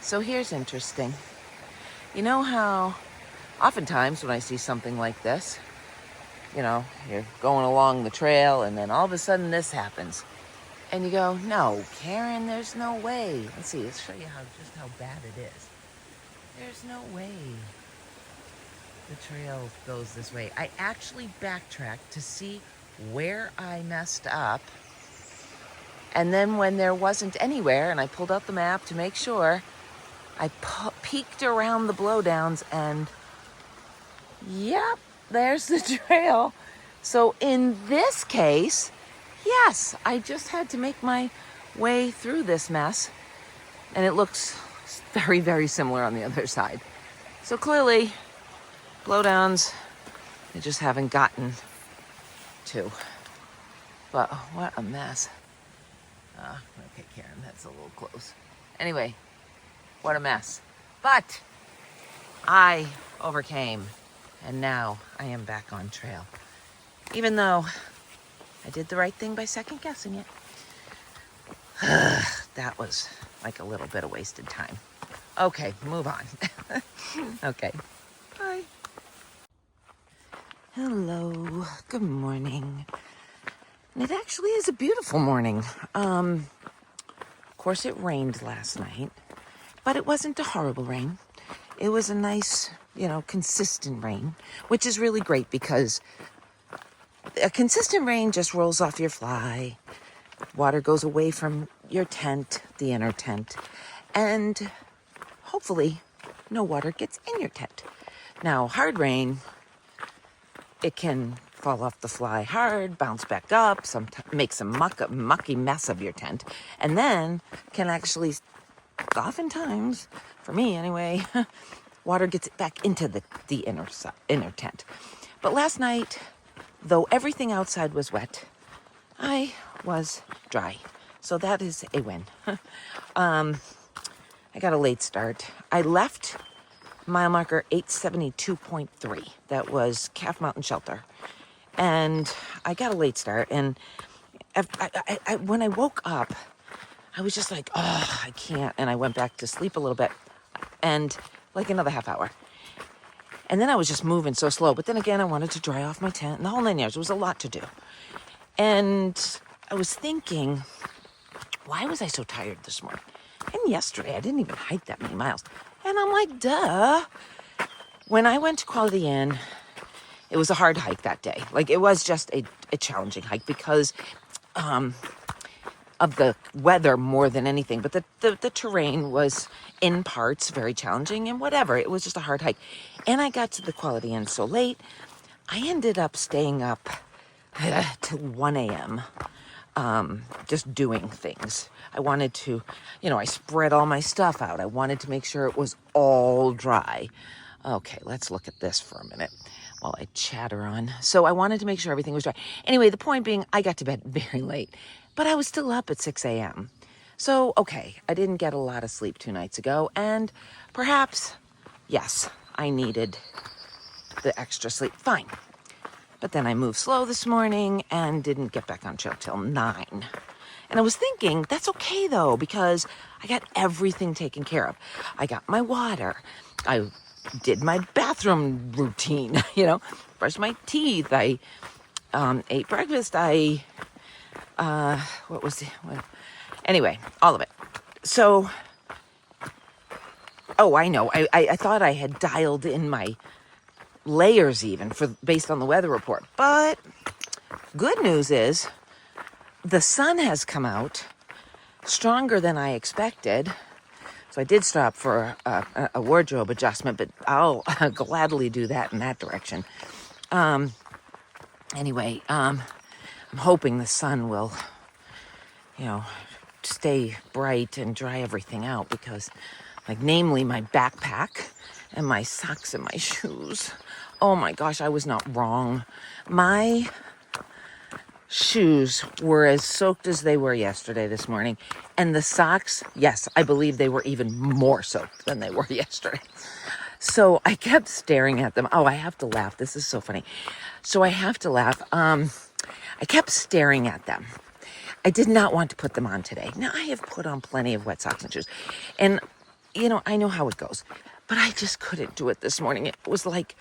So here's interesting. You know how oftentimes when I see something like this, you're going along the trail and then all of a sudden this happens. And you go, no, Karen, there's no way. Let's show you just how bad it is. There's no way the trail goes this way. I actually backtracked to see where I messed up. And then when there wasn't anywhere, and I pulled out the map to make sure, I peeked around the blowdowns and yep, there's the trail. So in this case, yes, I just had to make my way through this mess. And it looks very, very similar on the other side. So clearly, blowdowns, I just haven't gotten to. But what a mess. Okay, Karen, that's a little close. Anyway, what a mess. But I overcame, and now I am back on trail. Even though I did the right thing by second guessing it. That was like a little bit of wasted time. Okay, move on. Okay, bye. Hello, good morning. And it actually is a beautiful morning. Of course, it rained last night, but it wasn't a horrible rain. It was a nice, consistent rain, which is really great because a consistent rain just rolls off your fly. Water goes away from your tent, the inner tent, and hopefully no water gets in your tent. Now, hard rain, it can fall off the fly hard, bounce back up, make some mucky mess of your tent, and then can actually, oftentimes, for me anyway, water gets back into the inner tent. But last night, though everything outside was wet, I was dry. So that is a win. I got a late start. I left mile marker 872.3. That was Calf Mountain Shelter. And I got a late start. And when I woke up, I was just like, oh, I can't. And I went back to sleep a little bit. And like another half hour. And then I was just moving so slow. But then again, I wanted to dry off my tent and the whole 9 yards. It was a lot to do. And I was thinking, why was I so tired this morning? And yesterday, I didn't even hike that many miles. And I'm like, duh. When I went to Quality Inn, it was a hard hike that day. Like, it was just a challenging hike because of the weather more than anything. But the terrain was, in parts, very challenging and whatever. It was just a hard hike. And I got to the Quality Inn so late, I ended up staying up to 1 a.m., just doing things. I wanted to, I spread all my stuff out. I wanted to make sure it was all dry. Okay, let's look at this for a minute while I chatter on. So I wanted to make sure everything was dry. Anyway, the point being, I got to bed very late, but I was still up at 6 a.m. So, okay, I didn't get a lot of sleep 2 nights ago, and perhaps, yes, I needed the extra sleep. Fine. But then I moved slow this morning and didn't get back on trail till 9. And I was thinking, that's okay though, because I got everything taken care of. I got my water. I did my bathroom routine, brushed my teeth. I ate breakfast. Anyway, all of it. So, oh, I know. I thought I had dialed in my layers even based on the weather report. But good news is the sun has come out stronger than I expected. So I did stop for a wardrobe adjustment, but I'll gladly do that in that direction. Anyway, I'm hoping the sun will, stay bright and dry everything out because, namely my backpack and my socks and my shoes. Oh my gosh, I was not wrong. My shoes were as soaked as they were yesterday this morning. And the socks, yes, I believe they were even more soaked than they were yesterday. So I kept staring at them. Oh, I have to laugh. This is so funny. So I have to laugh. I kept staring at them. I did not want to put them on today. Now, I have put on plenty of wet socks and shoes. And I know how it goes, but I just couldn't do it this morning. It was like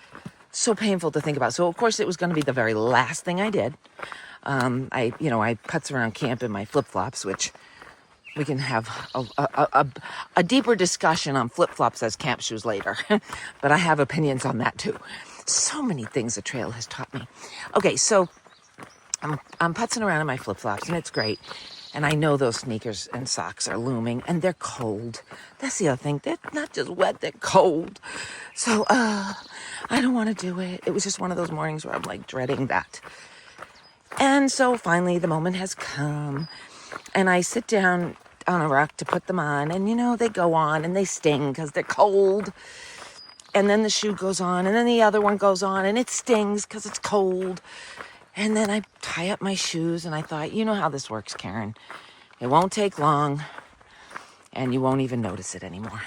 so painful to think about. So of course it was going to be the very last thing I did. I putz around camp in my flip-flops, which we can have a deeper discussion on flip-flops as camp shoes later. But I have opinions on that too. So many things the trail has taught me. Okay, so I'm putzing around in my flip-flops, and it's great. And I know those sneakers and socks are looming, and they're cold. That's the other thing. They're not just wet, they're cold. So I don't want to do it. It was just one of those mornings where I'm like dreading that. And so finally the moment has come, and I sit down on a rock to put them on, and they go on and they sting because they're cold. And then the shoe goes on, and then the other one goes on, and it stings because it's cold. And then I tie up my shoes, and I thought, you know how this works, Karen. It won't take long, and you won't even notice it anymore.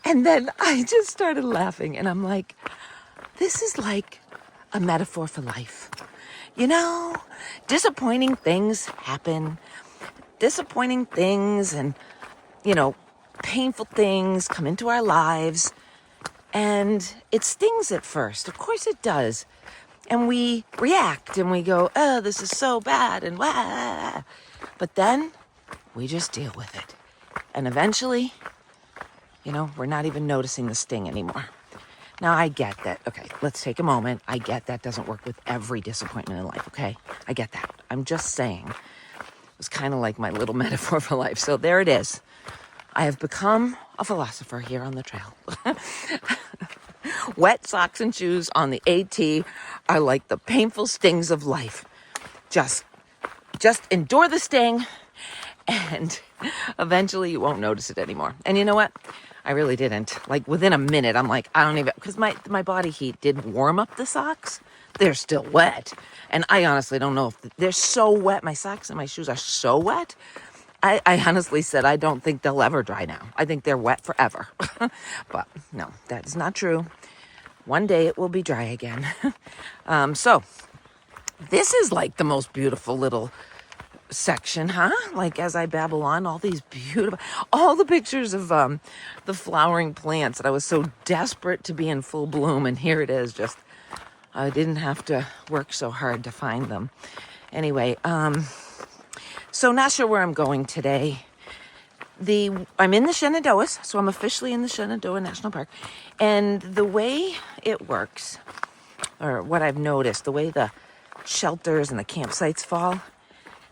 And then I just started laughing, and I'm like, this is like a metaphor for life. Disappointing things happen. Disappointing things and, painful things come into our lives. And it stings at first. Of course it does. And we react and we go, oh, this is so bad and wah. But then we just deal with it. And eventually, we're not even noticing the sting anymore. Now, I get that. Okay, let's take a moment. I get that doesn't work with every disappointment in life, okay? I get that. I'm just saying. It was kind of like my little metaphor for life. So there it is. I have become a philosopher here on the trail. Wet socks and shoes on the AT are like the painful stings of life. Just endure the sting, and eventually you won't notice it anymore. And you know what? I really didn't. Like within a minute, I'm like, I don't even, because my body heat did warm up the socks. They're still wet. And I honestly don't know if they're so wet. My socks and my shoes are so wet. I honestly said, I don't think they'll ever dry now. I think they're wet forever. But no, that is not true. One day it will be dry again. So this is like the most beautiful little section, huh? Like as I babble on, all these beautiful, all the pictures of the flowering plants that I was so desperate to be in full bloom. And here it is, just, I didn't have to work so hard to find them. Anyway, so not sure where I'm going today. I'm in the Shenandoahs, so I'm officially in the Shenandoah National Park. And the way it works, or what I've noticed, the way the shelters and the campsites fall,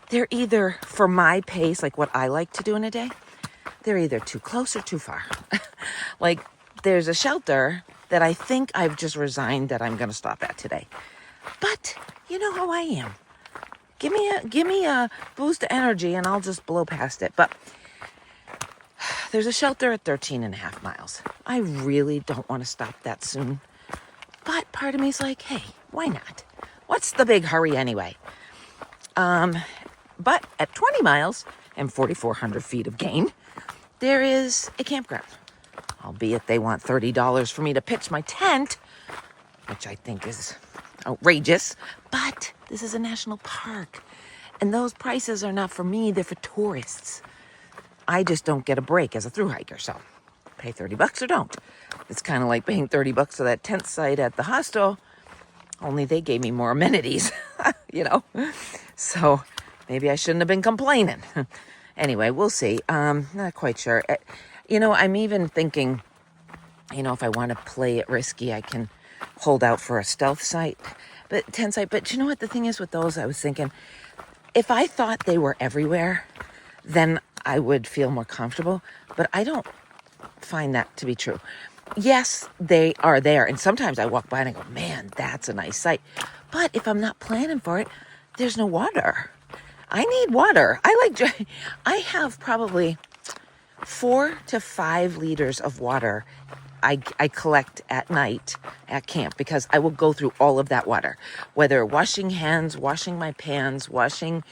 they're either, for my pace, like what I like to do in a day, they're either too close or too far. Like, there's a shelter that I think I've just resigned that I'm going to stop at today. But you know how I am. Give me a boost of energy and I'll just blow past it. But there's a shelter at 13 and a half miles. I really don't want to stop that soon. But part of me is like, hey, why not? What's the big hurry anyway? But at 20 miles and 4,400 feet of gain, there is a campground. Albeit they want $30 for me to pitch my tent, which I think is outrageous. But this is a national park. And those prices are not for me, they're for tourists. I just don't get a break as a thru hiker, so pay $30 or don't. It's kind of like paying $30 for that tent site at the hostel, only they gave me more amenities, So maybe I shouldn't have been complaining. Anyway, we'll see. Not quite sure. I'm even thinking, if I want to play it risky, I can hold out for a stealth site, tent site. But you know what the thing is with those? I was thinking, if I thought they were everywhere, then I would feel more comfortable. But I don't find that to be true. Yes, they are there. And sometimes I walk by and I go, man, that's a nice site. But if I'm not planning for it, there's no water. I need water. I have probably 4 to 5 liters of water I collect at night at camp, because I will go through all of that water, whether washing hands, washing my pans, washing,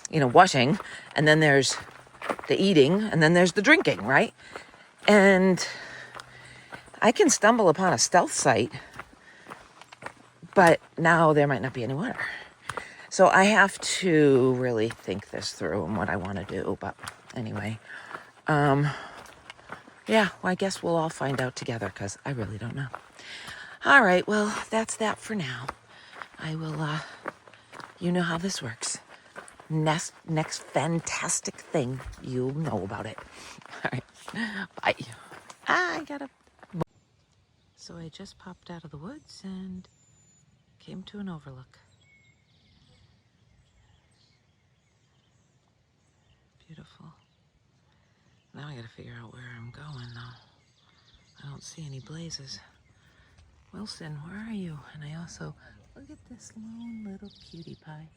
and then there's the eating, and then there's the drinking, right? And I can stumble upon a stealth site, but now there might not be any water. So I have to really think this through and what I want to do. But anyway, Yeah, well, I guess we'll all find out together because I really don't know. All right, well, that's that for now. I will, you know how this works. Next fantastic thing, you'll know about it. All right, bye. I gotta. So I just popped out of the woods and came to an overlook. Beautiful. Now I gotta figure out where I'm going, though. I don't see any blazes. Wilson, where are you? And I also, look at this lone little cutie pie.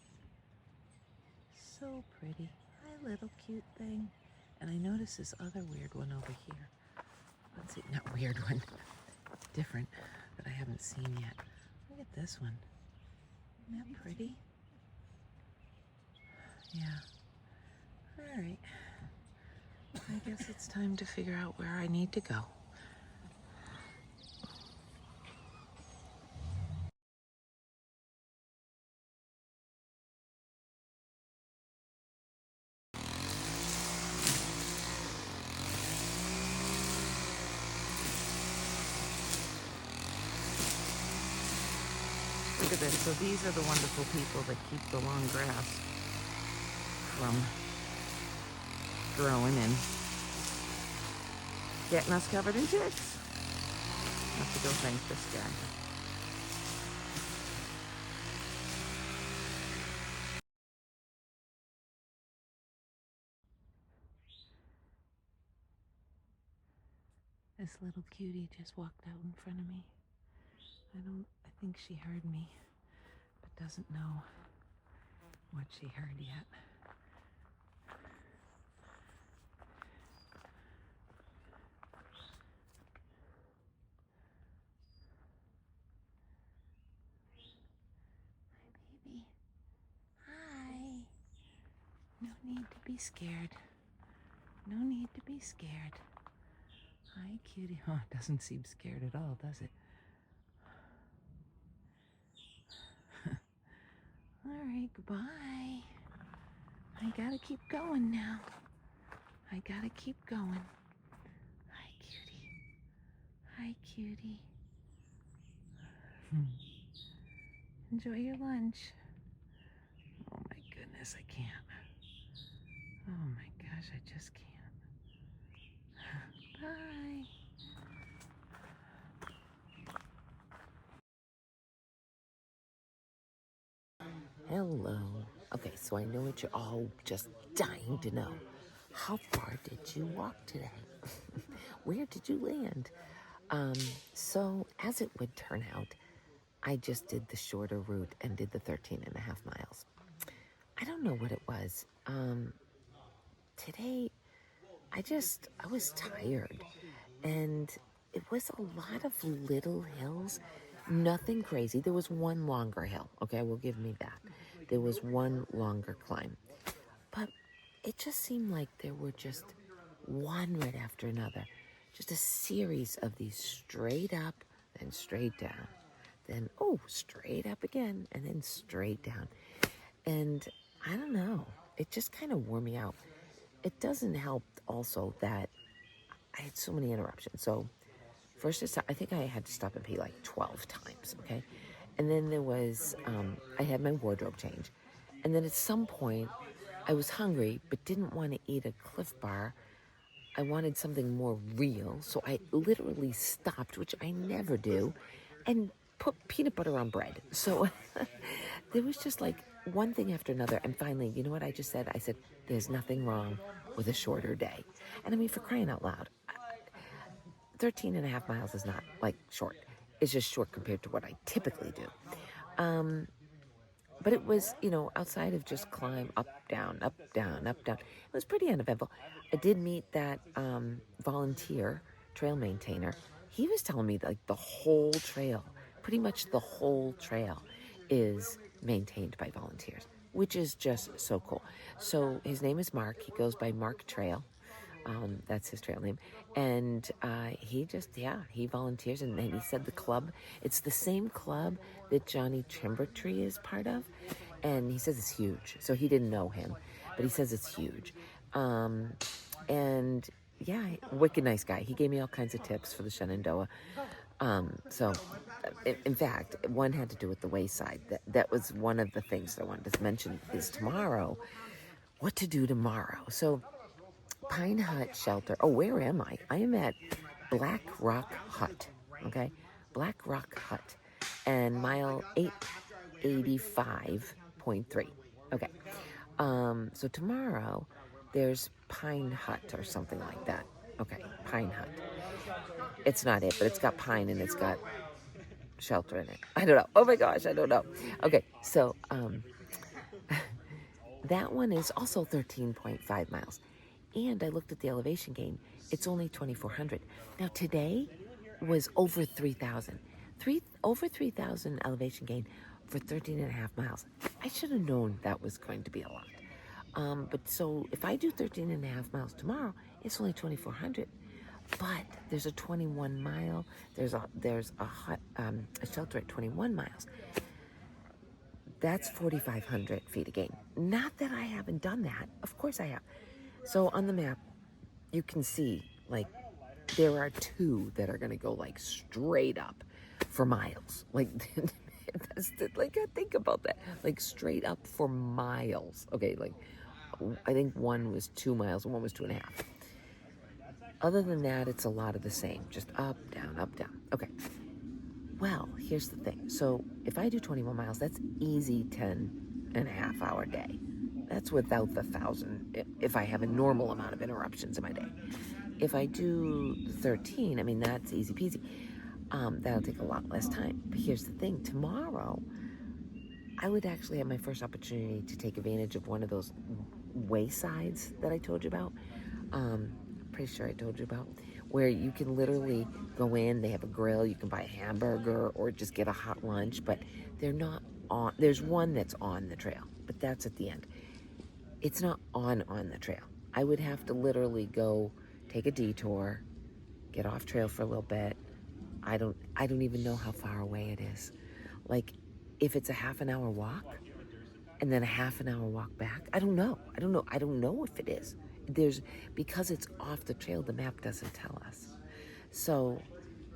So pretty. Hi, little cute thing. And I noticed this other weird one over here. Let's see, not weird one, different, that I haven't seen yet. Look at this one. Isn't that pretty? Yeah. All right. I guess it's time to figure out where I need to go. Look at this. So these are the wonderful people that keep the long grass from growing and getting us covered in ticks. I have to go thank this guy. This little cutie just walked out in front of me. I think she heard me, but doesn't know what she heard yet. Hi, baby. Hi. No need to be scared. No need to be scared. Hi, cutie. Oh, it doesn't seem scared at all, does it? All right, goodbye. I gotta keep going now. I gotta keep going. Hi, cutie. Hi, cutie. Enjoy your lunch. Oh my goodness, I can't. Oh my gosh, I just can't. Bye. Hello. Okay, so I know what you're all just dying to know. How far did you walk today? Where did you land? So as it would turn out, I just did the shorter route and did the 13 and a half miles. I don't know what it was. Today, I was tired, and it was a lot of little hills, nothing crazy. There was one longer hill, okay, will give me that. There was one longer climb, but it just seemed like there were just one right after another, just a series of these straight up and straight down, then, oh, straight up again, and then straight down. And I don't know, it just kind of wore me out. It doesn't help also that I had so many interruptions. So first, I think I had to stop and pee like 12 times, okay? And then there was, I had my wardrobe change. And then at some point, I was hungry, but didn't want to eat a Cliff Bar. I wanted something more real. So I literally stopped, which I never do, and put peanut butter on bread. So there was just like one thing after another. And finally, you know what I just said? I said, there's nothing wrong with a shorter day. And I mean, for crying out loud, 13 and a half miles is not like short. It's just short compared to what I typically do. But it was, outside of just climb up, down, up, down, up, down. It was pretty uneventful. I did meet that volunteer trail maintainer. He was telling me like the whole trail, pretty much the whole trail is maintained by volunteers, which is just so cool. So his name is Mark. He goes by Mark Trail. That's his trail name. And he volunteers. And then he said the club, it's the same club that Johnny Tree is part of. And he says it's huge. So he didn't know him, but he says it's huge. And yeah, wicked nice guy. He gave me all kinds of tips for the Shenandoah. So, in fact, one had to do with the wayside. That was one of the things that I wanted to mention is tomorrow, what to do tomorrow. So, Pine Hut Shelter. Oh, where am I? I am at Black Rock Hut. Okay, Black Rock Hut, and mile 885.3. Okay. So tomorrow there's Pine Hut or something like that. Okay, Pine Hut. It's not it, but it's got pine and it's got shelter in it. I don't know. Oh my gosh, I don't know. Okay, so that one is also 13.5 miles. And I looked at the elevation gain. It's only 2,400. Now today was over 3,000. Over 3,000 elevation gain for 13 and a half miles. I should have known that was going to be a lot. But so if I do 13 and a half miles tomorrow, it's only 2,400. But there's a 21 mile, there's a hut, a shelter at 21 miles. That's 4,500 feet of gain. Not that I haven't done that. Of course I have. So on the map, you can see like there are two that are going to go like straight up for miles. Like, like think about that. Like straight up for miles. Okay, like I think one was 2 miles and one was 2.5. Other than that, it's a lot of the same. Just up, down, up, down. Okay. Well, here's the thing. So if I do 21 miles, that's easy 10 and a half hour day. That's without the 1,000, if I have a normal amount of interruptions in my day. If I do 13, I mean, that's easy peasy. That'll take a lot less time. But here's the thing. Tomorrow, I would actually have my first opportunity to take advantage of one of those waysides that I told you about. Pretty sure I told you about, where you can literally go in, they have a grill, you can buy a hamburger or just get a hot lunch, but they're not on, there's one that's on the trail, but that's at the end. It's not on the trail. I would have to literally go take a detour, get off trail for a little bit. I don't even know how far away it is. Like, if it's a half an hour walk and then a half an hour walk back, I don't know if it is. Because it's off the trail, the map doesn't tell us. So,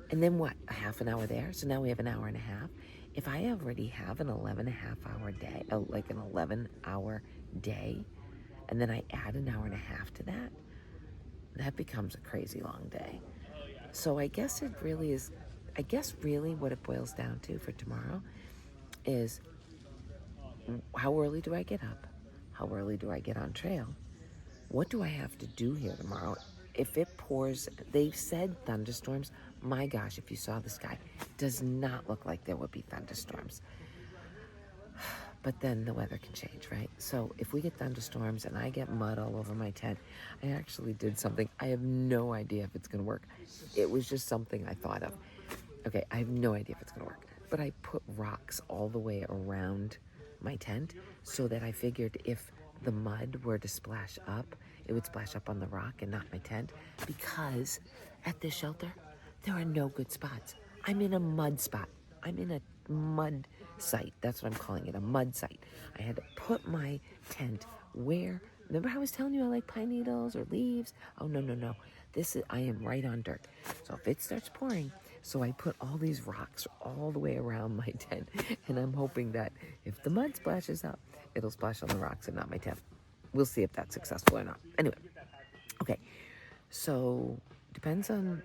and then what, a half an hour there? So now we have an hour and a half. If I already have an 11 and a half hour day, like an 11-hour day, and then I add an hour and a half to that, that becomes a crazy long day. So I guess really what it boils down to for tomorrow is, how early do I get up? How early do I get on trail? What do I have to do here tomorrow? If it pours, they've said thunderstorms. My gosh, if you saw the sky, does not look like there would be thunderstorms. But then the weather can change, right? So if we get thunderstorms and I get mud all over my tent, I actually did something. I have no idea if it's going to work. It was just something I thought of. Okay, I have no idea if it's going to work. But I put rocks all the way around my tent so that I figured if the mud were to splash up, it would splash up on the rock and not my tent. Because at this shelter, there are no good spots. I'm in a mud spot. I'm in a mud site. That's what I'm calling it, a mud site. I had to put my tent where, remember how I was telling you I like pine needles or leaves? Oh, no. I am right on dirt. So if it starts pouring, so I put all these rocks all the way around my tent, and I'm hoping that if the mud splashes up, it'll splash on the rocks and not my tent. We'll see if that's successful or not. Anyway, okay, so depends on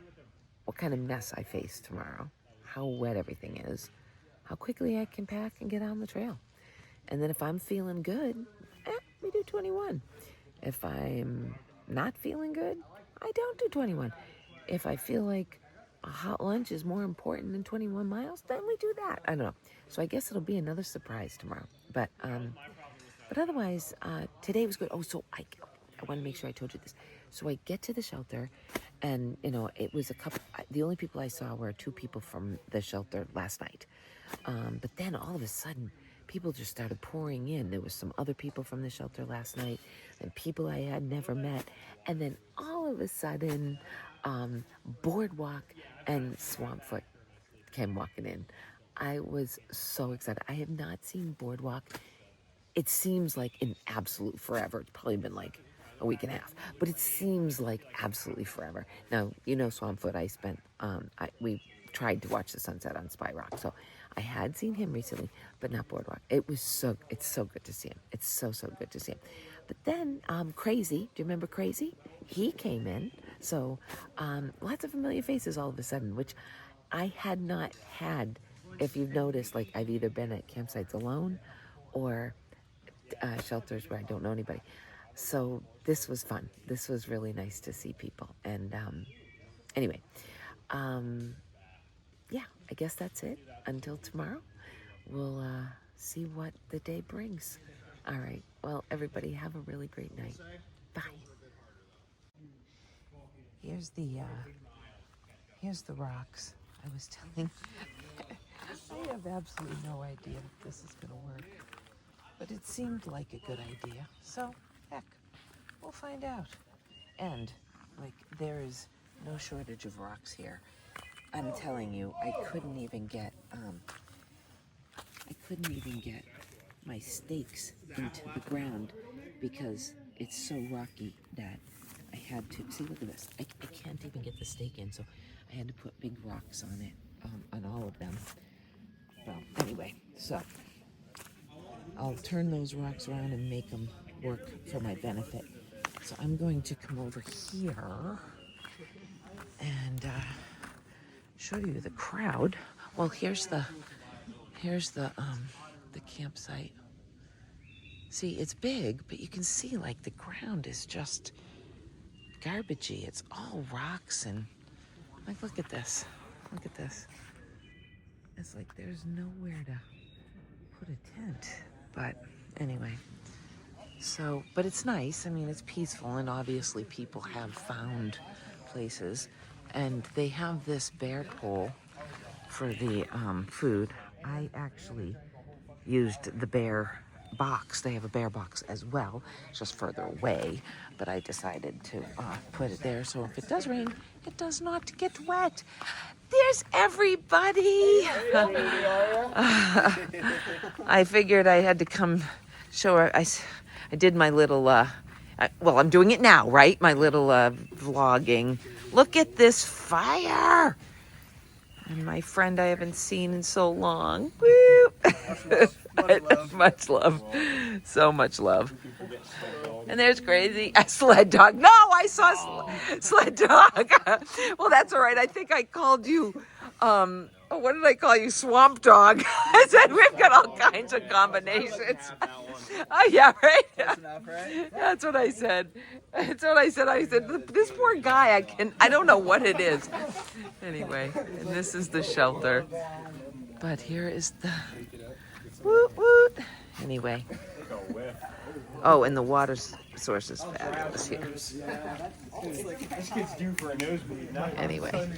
what kind of mess I face tomorrow, how wet everything is, how quickly I can pack and get on the trail. And then if I'm feeling good, we do 21. If I'm not feeling good, I don't do 21. If I feel like a hot lunch is more important than 21 miles, then we do that. I don't know. So I guess it'll be another surprise tomorrow. But otherwise, today was good. Oh, so I want to make sure I told you this. So I get to the shelter, and, it was a couple, the only people I saw were 2 people from the shelter last night. But then all of a sudden, people just started pouring in. There was some other people from the shelter last night and people I had never met. And then all of a sudden, Boardwalk and Swampfoot came walking in. I was so excited. I have not seen Boardwalk. It seems like an absolute forever. It's probably been like a week and a half. But it seems like absolutely forever. Now, Swampfoot, I spent, we tried to watch the sunset on Spy Rock. So I had seen him recently, but not Boardwalk. It's so good to see him. It's so good to see him. But then Crazy, do you remember Crazy? He came in. So lots of familiar faces all of a sudden, which I had not had. If you've noticed, like I've either been at campsites alone or shelters where I don't know anybody. So this was fun. This was really nice to see people. And anyway, yeah, I guess that's it. Until tomorrow, we'll see what the day brings. All right. Well, everybody have a really great night. Bye. Here's the rocks. I was telling. I have absolutely no idea if this is going to work, but it seemed like a good idea. So, heck, we'll find out. And there is no shortage of rocks here. I'm telling you, I couldn't even get my stakes into the ground because it's so rocky that I had to, see, look at this. I can't even get the stake in, so I had to put big rocks on it, on all of them. Well, anyway, so I'll turn those rocks around and make them work for my benefit. So I'm going to come over here and show you the crowd. Well, here's the campsite. See, it's big, but you can see like the ground is just garbagey. It's all rocks and like, look at this. Look at this. It's like there's nowhere to put a tent. But anyway, so, but it's nice. I mean, it's peaceful, and obviously people have found places. And they have this bear pole for the food. I actually used the bear box. They have a bear box as well, just further away. But I decided to put it there so if it does rain, it does not get wet. There's everybody. I figured I had to come show her. I did my little, well, I'm doing it now, right? My little vlogging. Look at this fire. And my friend I haven't seen in so long. Woo! Much love. So much love. And there's Crazy. A sled dog. No, I saw sled dog. Well, that's all right. I think I called you, what did I call you? Swamp dog. I said we've got all kinds of combinations. Oh, yeah, right? That's enough, right? That's what I said. That's what I said. I said, this poor guy, I don't know what it is. Anyway, and this is the shelter. But here is the woot woot. Anyway. Oh, and the water source is fabulous here. Anyway.